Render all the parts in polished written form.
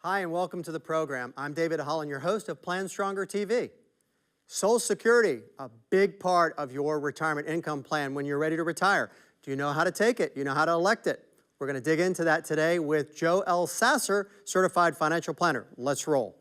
Hi, and welcome to the program. I'm David Holland, your host of PlanStrongerTV. Social Security, a big part of your retirement income plan when you're ready to retire. Do you know how to take it? Do you know how to elect it? We're going to dig into that today with Joe Elsasser, Certified Financial Planner. Let's roll.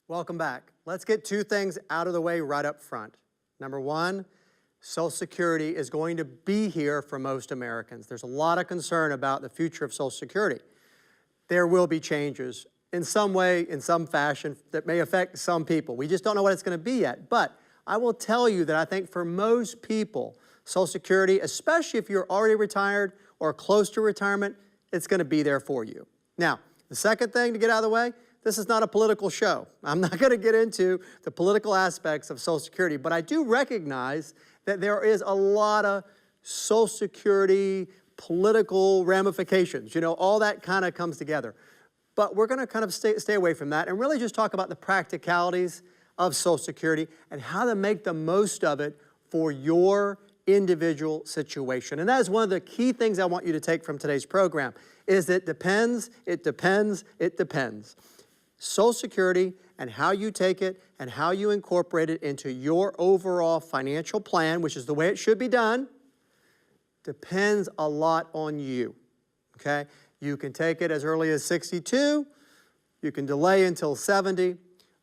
Welcome back. Let's get two things out of the way right up front. Number one, Social Security is going to be here for most Americans. There's a lot of concern about the future of Social Security. There will be changes in some way, in some fashion, that may affect some people. We just don't know what it's going to be yet. But I will tell you that I think for most people, Social Security, especially if you're already retired or close to retirement, it's going to be there for you. Now, the second thing to get out of the way, this is not a political show. I'm not going to get into the political aspects of Social Security, but I do recognize that there is a lot of Social Security political ramifications. You know, all that kind of comes together. But we're going to kind of stay away from that and really just talk about the practicalities of Social Security and how to make the most of it for your individual situation. And that is one of the key things I want you to take from today's program, is it depends, it depends, it depends. Social Security and how you take it and how you incorporate it into your overall financial plan, which is the way it should be done, depends a lot on you, okay? You can take it as early as 62, you can delay until 70,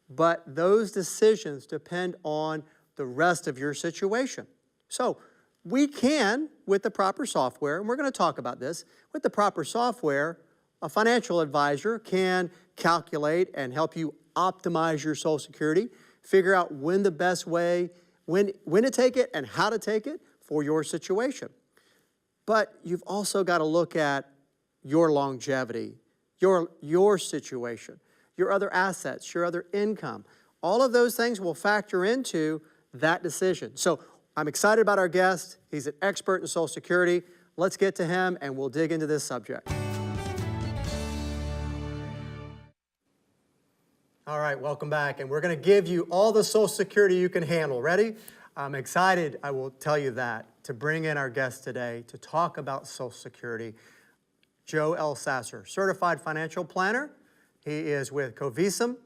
but those decisions depend on the rest of your situation. So we can, with the proper software, and we're going to talk about this, with the proper software, a financial advisor can calculate and help you optimize your Social Security, figure out when the best way, when to take it and how to take it for your situation. But you've also got to look at your longevity, your situation, your other assets, your other income. All of those things will factor into that decision. So I'm excited about our guest. He's an expert in Social Security. Let's get to him and we'll dig into this subject. All right, welcome back. And we're going to give you all the Social Security you can handle. Ready? I'm excited, I will tell you that, to bring in our guest today to talk about Social Security, Joe Elsasser, Certified Financial Planner. He is with Covisum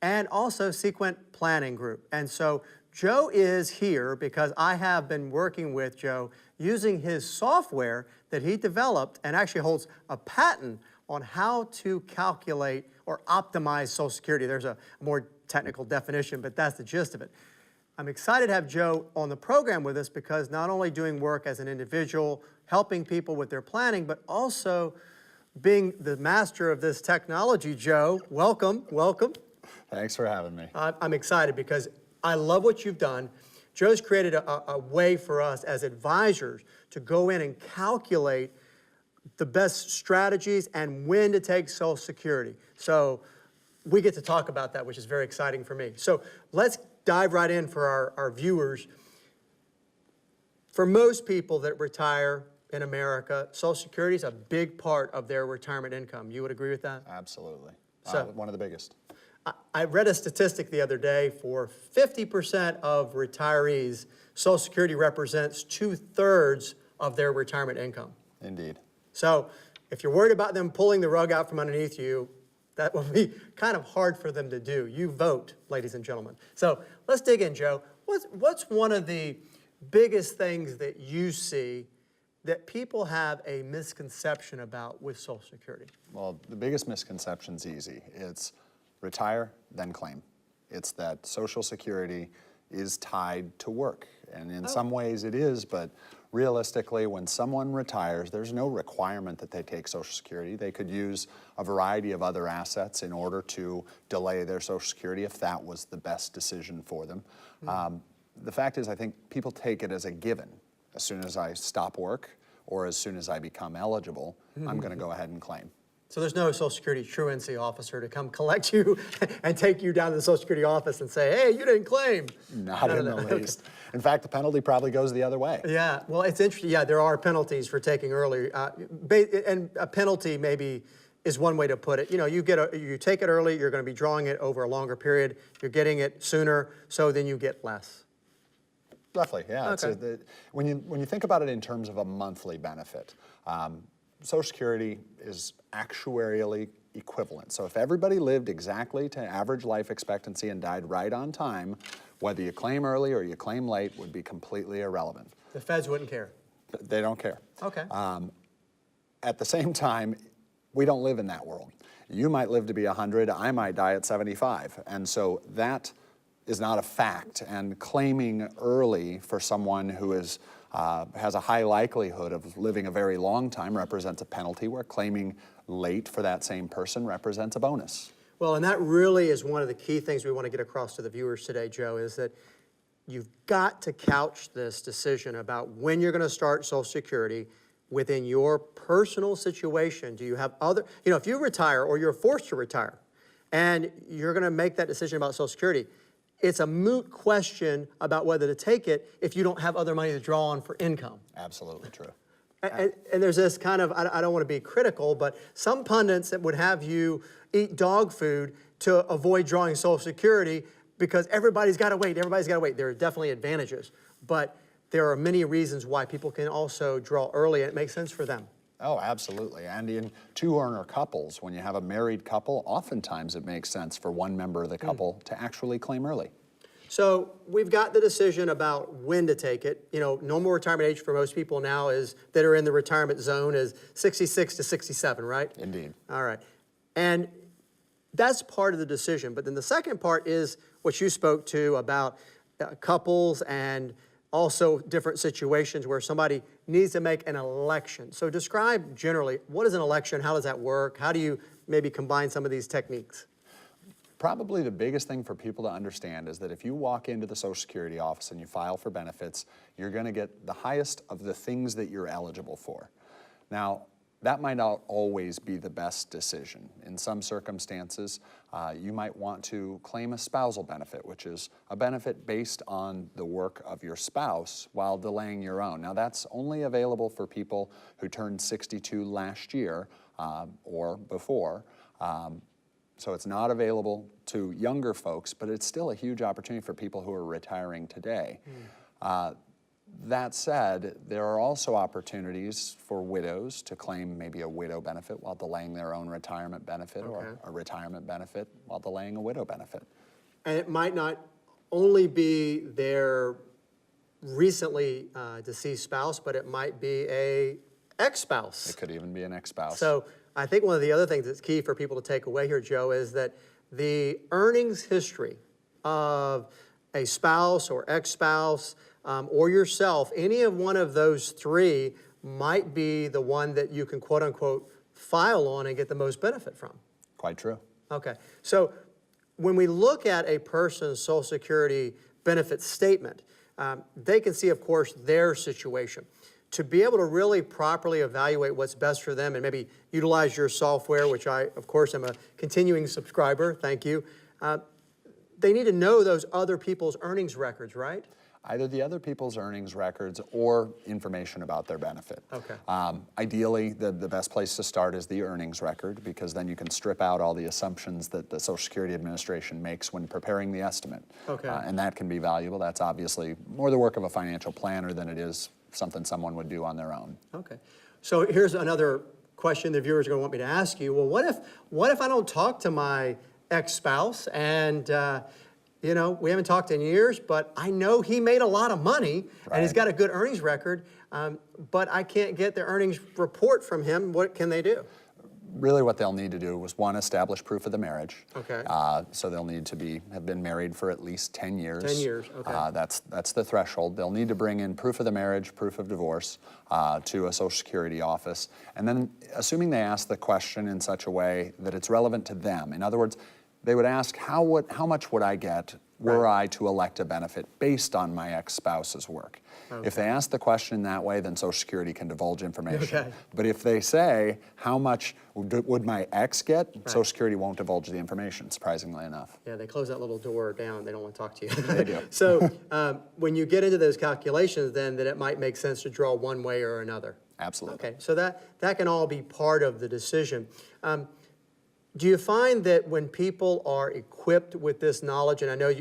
and also Sequent Planning Group. And so Joe is here because I have been working with Joe using his software that he developed and actually holds a patent on how to calculate or optimize Social Security. There's a more technical definition, but that's the gist of it. I'm excited to have Joe on the program with us because not only doing work as an individual, helping people with their planning, but also being the master of this technology. Joe, welcome, welcome. Thanks for having me. I'm excited because I love what you've done. Joe's created a way for us as advisors to go in and calculate the best strategies and when to take Social Security. So we get to talk about that, which is very exciting for me. So let's dive right in for our viewers. For most people that retire in America, Social Security is a big part of their retirement income. You would agree with that? Absolutely. So, one of the biggest. I read a statistic the other day for 50% of retirees, Social Security represents 2/3 of their retirement income. Indeed. So if you're worried about them pulling the rug out from underneath you, that will be kind of hard for them to do. You vote, ladies and gentlemen. So let's dig in, Joe. What's one of the biggest things that you see that people have a misconception about with Social Security? Well, the biggest misconception's easy. It's retire, then claim. It's that Social Security is tied to work. And in some ways it is, but realistically, when someone retires, there's no requirement that they take Social Security. They could use a variety of other assets in order to delay their Social Security if that was the best decision for them. The fact is, I think people take it as a given. As soon as I stop work, or as soon as I become eligible, I'm going to go ahead and claim. So there's no Social Security truancy officer to come collect you and take you down to the Social Security office and say, hey, you didn't claim. Not in the least. In fact, the penalty probably goes the other way. Yeah, well, it's interesting. Yeah, there are penalties for taking early. And a penalty maybe is one way to put it. You know, you take it early, you're going to be drawing it over a longer period. You're getting it sooner, so then you get less. Roughly, yeah. Okay. When you think about it in terms of a monthly benefit, Social Security is actuarially equivalent. So if everybody lived exactly to average life expectancy and died right on time, whether you claim early or you claim late would be completely irrelevant. The feds wouldn't care. They don't care. Okay. At the same time, we don't live in that world. You might live to be 100, I might die at 75. And so that is not a fact. And claiming early for someone who is has a high likelihood of living a very long time represents a penalty, where claiming late for that same person represents a bonus. Well, and that really is one of the key things we want to get across to the viewers today, Joe, is that you've got to couch this decision about when you're going to start Social Security within your personal situation. Do you have other, you know, if you retire or you're forced to retire and you're going to make that decision about Social Security, it's a moot question about whether to take it if you don't have other money to draw on for income. Absolutely true. And there's this kind of, I don't want to be critical, but some pundits that would have you eat dog food to avoid drawing Social Security because everybody's got to wait, There are definitely advantages, but there are many reasons why people can also draw early, and it makes sense for them. Oh, absolutely. And in two-earner couples, when you have a married couple, oftentimes it makes sense for one member of the couple to actually claim early. So we've got the decision about when to take it. You know, normal retirement age for most people now is that are in the retirement zone is 66 to 67, right? Indeed. All right. And that's part of the decision. But then the second part is what you spoke to about couples and also different situations where somebody needs to make an election. So describe generally, what is an election? How does that work? How do you maybe combine some of these techniques? Probably the biggest thing for people to understand is that if you walk into the Social Security office and you file for benefits, you're going to get the highest of the things that you're eligible for. Now, that might not always be the best decision. In some circumstances, you might want to claim a spousal benefit, which is a benefit based on the work of your spouse while delaying your own. Now, that's only available for people who turned 62 last year or before. So it's not available to younger folks, but it's still a huge opportunity for people who are retiring today. That said, there are also opportunities for widows to claim maybe a widow benefit while delaying their own retirement benefit, or a retirement benefit while delaying a widow benefit. And it might not only be their recently deceased spouse, but it might be a ex-spouse. It could even be an ex-spouse. So I think one of the other things that's key for people to take away here, Joe, is that the earnings history of a spouse or ex-spouse or yourself, any of one of those three might be the one that you can quote unquote file on and get the most benefit from. Quite true. Okay, so when we look at a person's Social Security benefit statement, they can see, of course, their situation. To be able to really properly evaluate what's best for them and maybe utilize your software, which I, of course, am a continuing subscriber, thank you, they need to know those other people's earnings records, right? Either the other people's earnings records or information about their benefit. Okay. Ideally, the best place to start is the earnings record, because then you can strip out all the assumptions that the Social Security Administration makes when preparing the estimate. Okay. And that can be valuable. That's obviously more the work of a financial planner than it is something someone would do on their own. Okay. So here's another question the viewers are going to want me to ask you. Well, what if I don't talk to my ex-spouse and you know, we haven't talked in years, but I know he made a lot of money and he's got a good earnings record, but I can't get the earnings report from him. What can they do? Really what they'll need to do is, one, establish proof of the marriage. Okay. So they'll need to have been married for at least 10 years. 10 years, okay. That's the threshold. They'll need to bring in proof of the marriage, proof of divorce to a Social Security office. And then, assuming they ask the question in such a way that it's relevant to them. In other words, they would ask, how much would I get were I to elect a benefit based on my ex-spouse's work. Okay. If they ask the question that way, then Social Security can divulge information. Okay. But if they say, how much would my ex get, Social Security won't divulge the information, surprisingly enough. Yeah, they close that little door down. They don't want to talk to you. They do. So when you get into those calculations, then it might make sense to draw one way or another. Absolutely. Okay, so that can all be part of the decision. Do you find that when people are equipped with this knowledge, and I know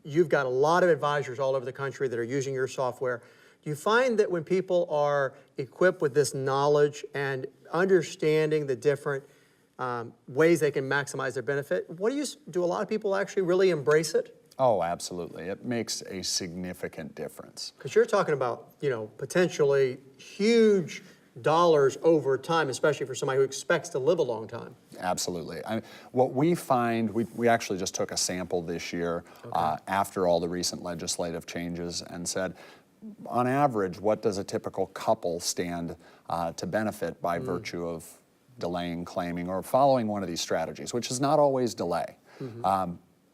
you've got a lot of advisors all over the country that are using your software, do you find that when people are equipped with this knowledge and understanding the different ways they can maximize their benefit, do a lot of people actually really embrace it? Oh, absolutely. It makes a significant difference. Because you're talking about, potentially huge dollars over time, especially for somebody who expects to live a long time. Absolutely. What we find, we actually just took a sample this year after all the recent legislative changes and said, on average, what does a typical couple stand to benefit by virtue of delaying claiming or following one of these strategies, which is not always delay.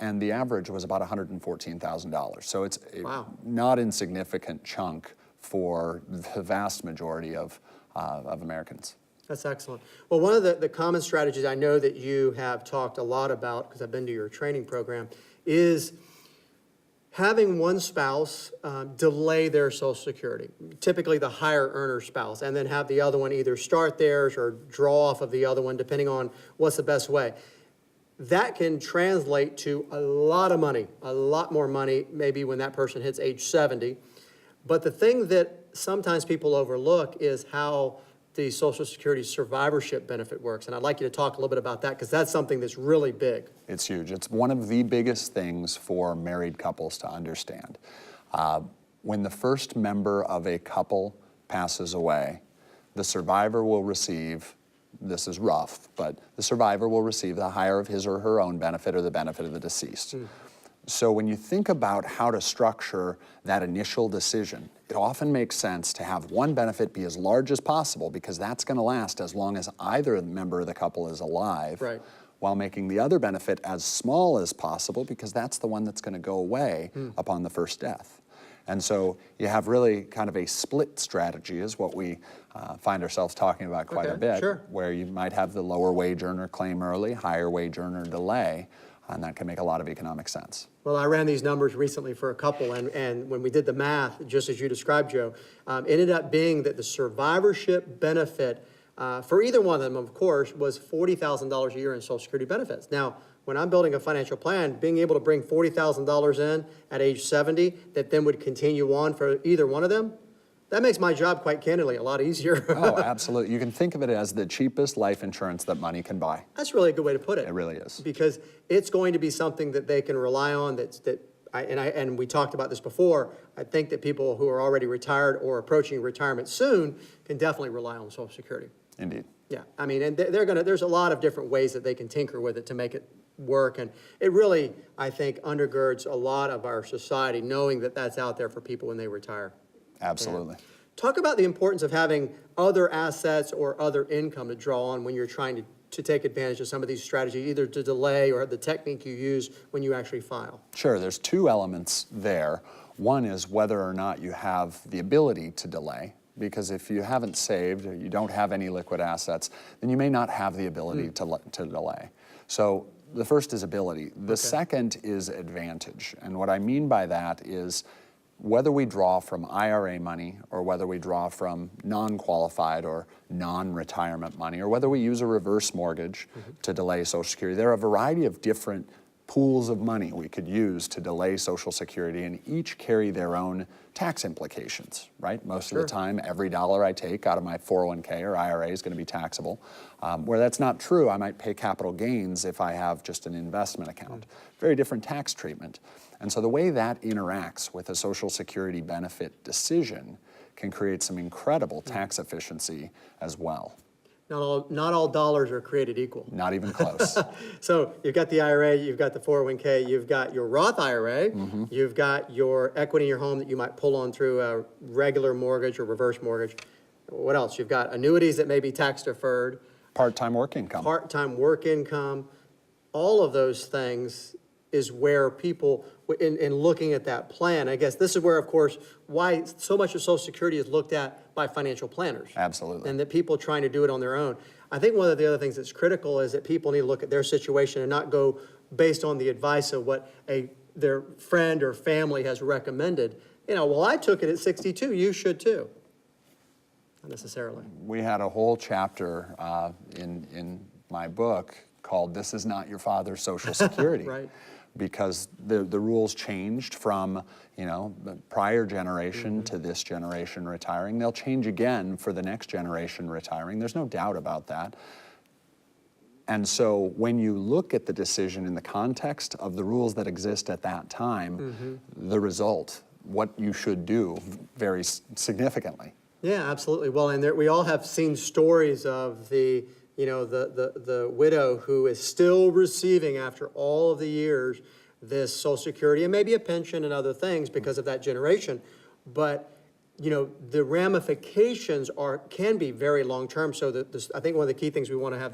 And the average was about $114,000. So it's a not insignificant chunk for the vast majority of Americans. That's excellent. Well, one of the common strategies I know that you have talked a lot about, because I've been to your training program, is having one spouse delay their Social Security, typically the higher earner spouse, and then have the other one either start theirs or draw off of the other one, depending on what's the best way. That can translate to a lot of money, a lot more money, maybe when that person hits age 70. But the thing that sometimes people overlook is how the Social Security survivorship benefit works. And I'd like you to talk a little bit about that, because that's something that's really big. It's huge. It's one of the biggest things for married couples to understand. When the first member of a couple passes away, the survivor will receive, this is rough, but the survivor will receive the higher of his or her own benefit or the benefit of the deceased. So when you think about how to structure that initial decision, it often makes sense to have one benefit be as large as possible, because that's going to last as long as either member of the couple is alive, while making the other benefit as small as possible, because that's the one that's going to go away upon the first death. And so you have really kind of a split strategy is what we find ourselves talking about quite a bit, where you might have the lower wage earner claim early, higher wage earner delay, and that can make a lot of economic sense. Well, I ran these numbers recently for a couple, and when we did the math, just as you described, Joe, it ended up being that the survivorship benefit for either one of them, of course, was $40,000 a year in Social Security benefits. Now, when I'm building a financial plan, being able to bring $40,000 in at age 70 that then would continue on for either one of them, that makes my job, quite candidly, a lot easier. Oh, absolutely. You can think of it as the cheapest life insurance that money can buy. That's really a good way to put it. It really is. Because it's going to be something that they can rely on, and we talked about this before. I think that people who are already retired or approaching retirement soon can definitely rely on Social Security. Indeed. Yeah, I mean, and there's a lot of different ways that they can tinker with it to make it work, and it really, I think, undergirds a lot of our society, knowing that that's out there for people when they retire. Absolutely. Yeah. Talk about the importance of having other assets or other income to draw on when you're trying to take advantage of some of these strategies, either to delay or the technique you use when you actually file. Sure, there's two elements there. One is whether or not you have the ability to delay, because if you haven't saved or you don't have any liquid assets, then you may not have the ability to delay. So the first is ability. The second is advantage. And what I mean by that is whether we draw from IRA money or whether we draw from non-qualified or non-retirement money, or whether we use a reverse mortgage to delay Social Security, there are a variety of different pools of money we could use to delay Social Security, and each carry their own tax implications, right? Most of the time, every dollar I take out of my 401k or IRA is going to be taxable. Where that's not true, I might pay capital gains if I have just an investment account. Very different tax treatment. And so the way that interacts with a Social Security benefit decision can create some incredible tax efficiency as well. Not all dollars are created equal. Not even close. So you've got the IRA, you've got the 401k, you've got your Roth IRA, you've got your equity in your home that you might pull on through a regular mortgage or reverse mortgage. What else? You've got annuities that may be tax deferred. Part-time work income. Part-time work income. All of those things is where people, in looking at that plan, I guess this is where, of course, why so much of Social Security is looked at by financial planners. Absolutely. And that people trying to do it on their own. I think one of the other things that's critical is that people need to look at their situation and not go based on the advice of what their friend or family has recommended. You know, well, I took it at 62, you should too. Not necessarily. We had a whole chapter in my book called "This Is Not Your Father's Social Security." Right. Because the rules changed from, you know, the prior generation to this generation retiring. They'll change again for the next generation retiring. There's no doubt about that. And so when you look at the decision in the context of the rules that exist at that time, the result, what you should do, varies significantly. Yeah, absolutely. Well, and we all have seen stories of the widow who is still receiving, after all of the years, this Social Security and maybe a pension and other things because of that generation. But, you know, the ramifications can be very long-term. So I think one of the key things we want to have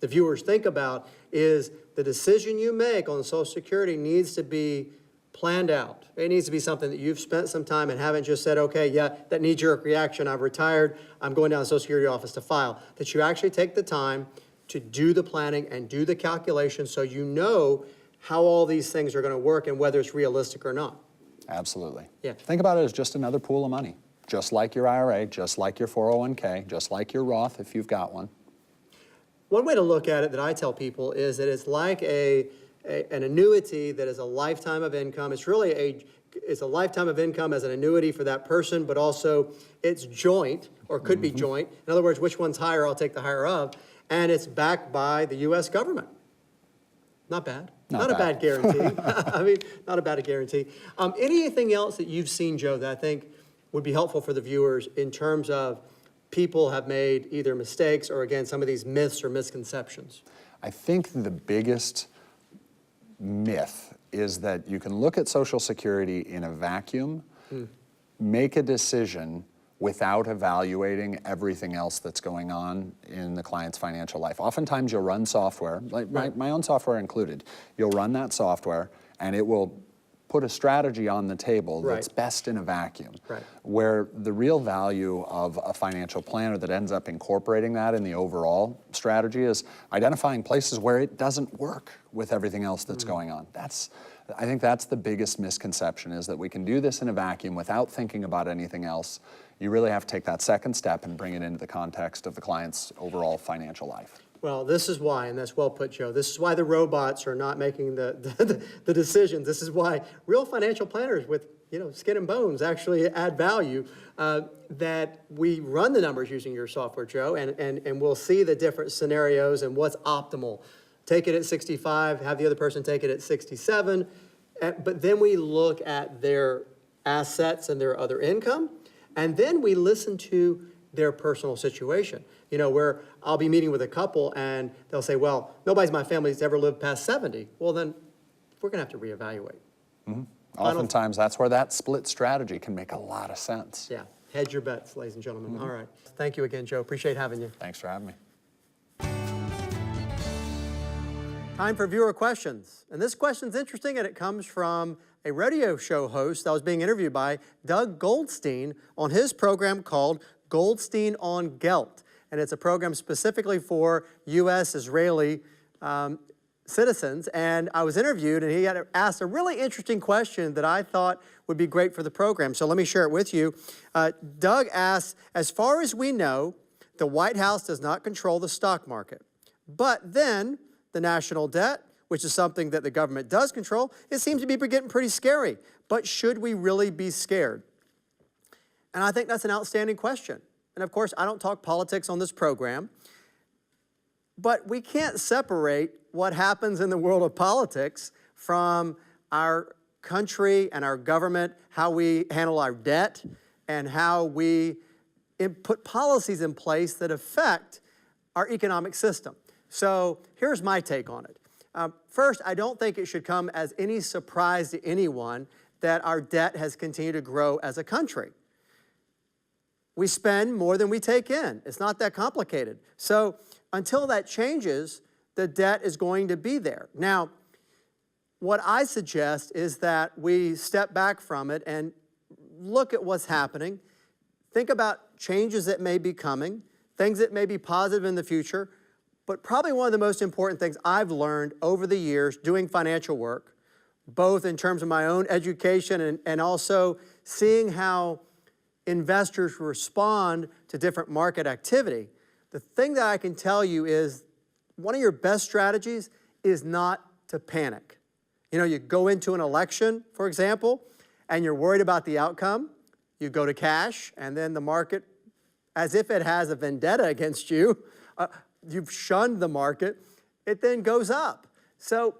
the viewers think about is the decision you make on Social Security needs to be planned out. It needs to be something that you've spent some time and haven't just said, okay, yeah, that knee-jerk reaction, I've retired, I'm going down to the Social Security office to file. That you actually take the time to do the planning and do the calculations so you know how all these things are going to work and whether it's realistic or not. Absolutely. Yeah. Think about it as just another pool of money, just like your IRA, just like your 401k, just like your Roth if you've got one. One way to look at it that I tell people is that it's like an annuity that is a lifetime of income. It's really it's a lifetime of income as an annuity for that person, but also it's joint, or could be joint. In other words, which one's higher, I'll take the higher of. And it's backed by the U.S. government. Not bad. Not a bad guarantee. I mean, not a bad guarantee. Anything else that you've seen, Joe, that I think would be helpful for the viewers in terms of people have made either mistakes or, again, some of these myths or misconceptions? I think the biggest myth is that you can look at Social Security in a vacuum, make a decision without evaluating everything else that's going on in the client's financial life. Oftentimes you'll run software, like my own software included, you'll run that software and it will put a strategy on the table that's best in a vacuum. Where the real value of a financial planner that ends up incorporating that in the overall strategy is identifying places where it doesn't work with everything else that's going on. I think that's the biggest misconception, is that we can do this in a vacuum without thinking about anything else. You really have to take that second step and bring it into the context of the client's overall financial life. Well, this is why, and that's well put, Joe, this is why the robots are not making the decisions. This is why real financial planners with, you know, skin and bones actually add value, that we run the numbers using your software, Joe, and we'll see the different scenarios and what's optimal. Take it at 65, have the other person take it at 67, but then we look at their assets and their other income, and then we listen to their personal situation. You know, where I'll be meeting with a couple and they'll say, well, nobody's in my family's ever lived past 70. Well, then we're going to have to reevaluate. Oftentimes that's where that split strategy can make a lot of sense. Yeah, hedge your bets, ladies and gentlemen. All right. Thank you again, Joe. Appreciate having you. Thanks for having me. Time for viewer questions. And this question's interesting, and it comes from a radio show host that was being interviewed by Doug Goldstein on his program called Goldstein on Gelt. And it's a program specifically for U.S. Israeli citizens. And I was interviewed, and he had asked a really interesting question that I thought would be great for the program. So let me share it with you. Doug asked, as far as we know, the White House does not control the stock market. But then the national debt, which is something that the government does control, it seems to be getting pretty scary. But should we really be scared? And I think that's an outstanding question. And of course, I don't talk politics on this program, but we can't separate what happens in the world of politics from our country and our government, how we handle our debt, and how we put policies in place that affect our economic system. So here's my take on it. First, I don't think it should come as any surprise to anyone that our debt has continued to grow as a country. We spend more than we take in. It's not that complicated. So until that changes, the debt is going to be there. Now, what I suggest is that we step back from it and look at what's happening. Think about changes that may be coming, things that may be positive in the future. But probably one of the most important things I've learned over the years doing financial work, both in terms of my own education and also seeing how investors respond to different market activity, the thing that I can tell you is one of your best strategies is not to panic. You know, you go into an election, for example, and you're worried about the outcome. You go to cash, and then the market, as if it has a vendetta against you, you've shunned the market, it then goes up. So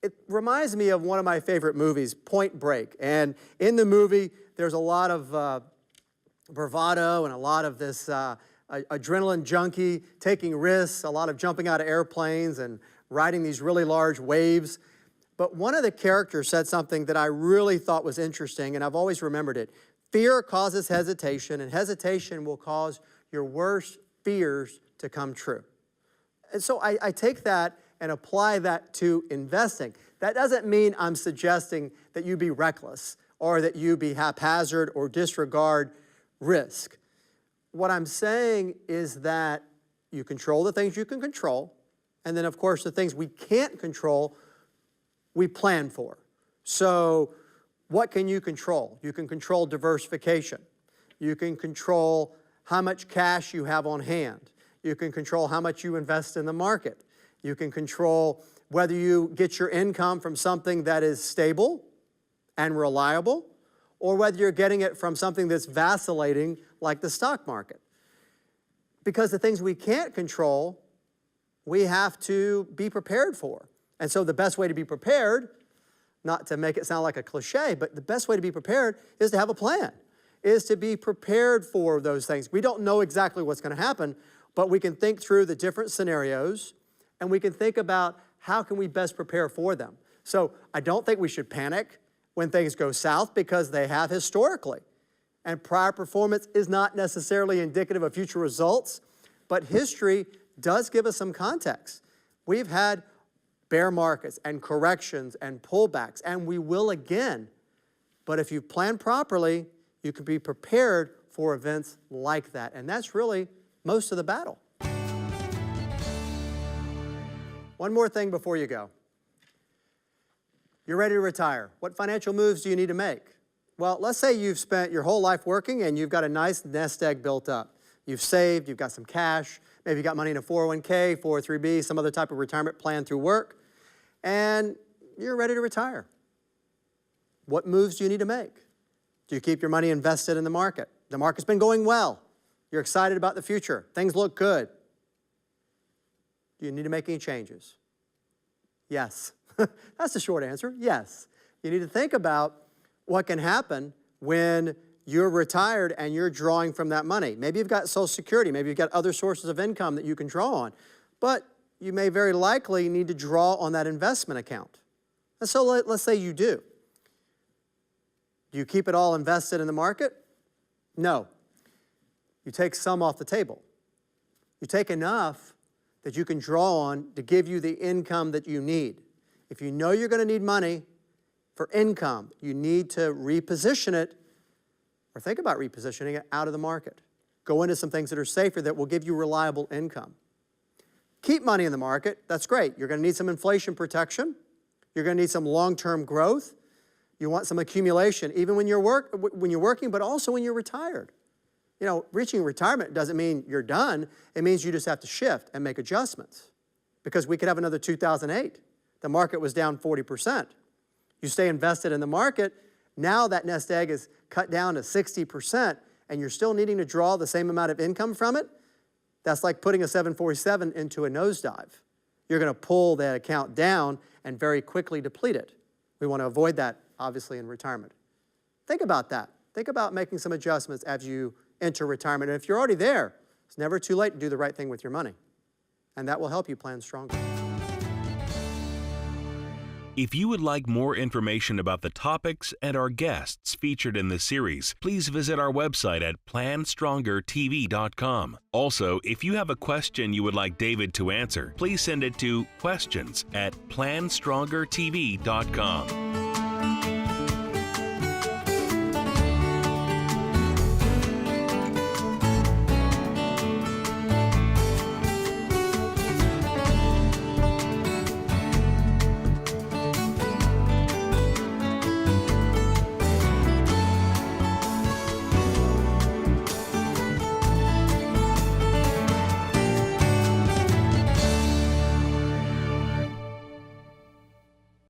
it reminds me of one of my favorite movies, Point Break. And in the movie, there's a lot of bravado and a lot of this adrenaline junkie taking risks, a lot of jumping out of airplanes and riding these really large waves. But one of the characters said something that I really thought was interesting, and I've always remembered it. Fear causes hesitation, and hesitation will cause your worst fears to come true. And so I take that and apply that to investing. That doesn't mean I'm suggesting that you be reckless or that you be haphazard or disregard risk. What I'm saying is that you control the things you can control, and then of course the things we can't control, we plan for. So what can you control? You can control diversification. You can control how much cash you have on hand. You can control how much you invest in the market. You can control whether you get your income from something that is stable and reliable, or whether you're getting it from something that's vacillating like the stock market. Because the things we can't control, we have to be prepared for. And so the best way to be prepared, not to make it sound like a cliche, but the best way to be prepared is to have a plan, is to be prepared for those things. We don't know exactly what's going to happen, but we can think through the different scenarios, and we can think about how can we best prepare for them. So I don't think we should panic when things go south, because they have historically. And prior performance is not necessarily indicative of future results, but history does give us some context. We've had bear markets and corrections and pullbacks, and we will again. But if you plan properly, you can be prepared for events like that. And that's really most of the battle. One more thing before you go. You're ready to retire. What financial moves do you need to make? Well, let's say you've spent your whole life working and you've got a nice nest egg built up. You've saved, you've got some cash, maybe you got money in a 401k, 403b, some other type of retirement plan through work, and you're ready to retire. What moves do you need to make? Do you keep your money invested in the market? The market's been going well. You're excited about the future. Things look good. Do you need to make any changes? Yes. That's the short answer, yes. You need to think about what can happen when you're retired and you're drawing from that money. Maybe you've got Social Security, maybe you've got other sources of income that you can draw on, but you may very likely need to draw on that investment account. And so let's say you do. Do you keep it all invested in the market? No. You take some off the table. You take enough that you can draw on to give you the income that you need. If you know you're going to need money for income, you need to reposition it, or think about repositioning it out of the market. Go into some things that are safer that will give you reliable income. Keep money in the market, that's great. You're going to need some inflation protection. You're going to need some long-term growth. You want some accumulation, even when you're working, but also when you're retired. You know, reaching retirement doesn't mean you're done. It means you just have to shift and make adjustments. Because we could have another 2008. The market was down 40%. You stay invested in the market, now that nest egg is cut down to 60%, and you're still needing to draw the same amount of income from it. That's like putting a 747 into a nosedive. You're going to pull that account down and very quickly deplete it. We want to avoid that, obviously, in retirement. Think about that. Think about making some adjustments as you enter retirement. And if you're already there, it's never too late to do the right thing with your money. And that will help you plan stronger. If you would like more information about the topics and our guests featured in this series, please visit our website at PlanStrongerTV.com. Also, if you have a question you would like David to answer, please send it to questions@PlanStrongerTV.com.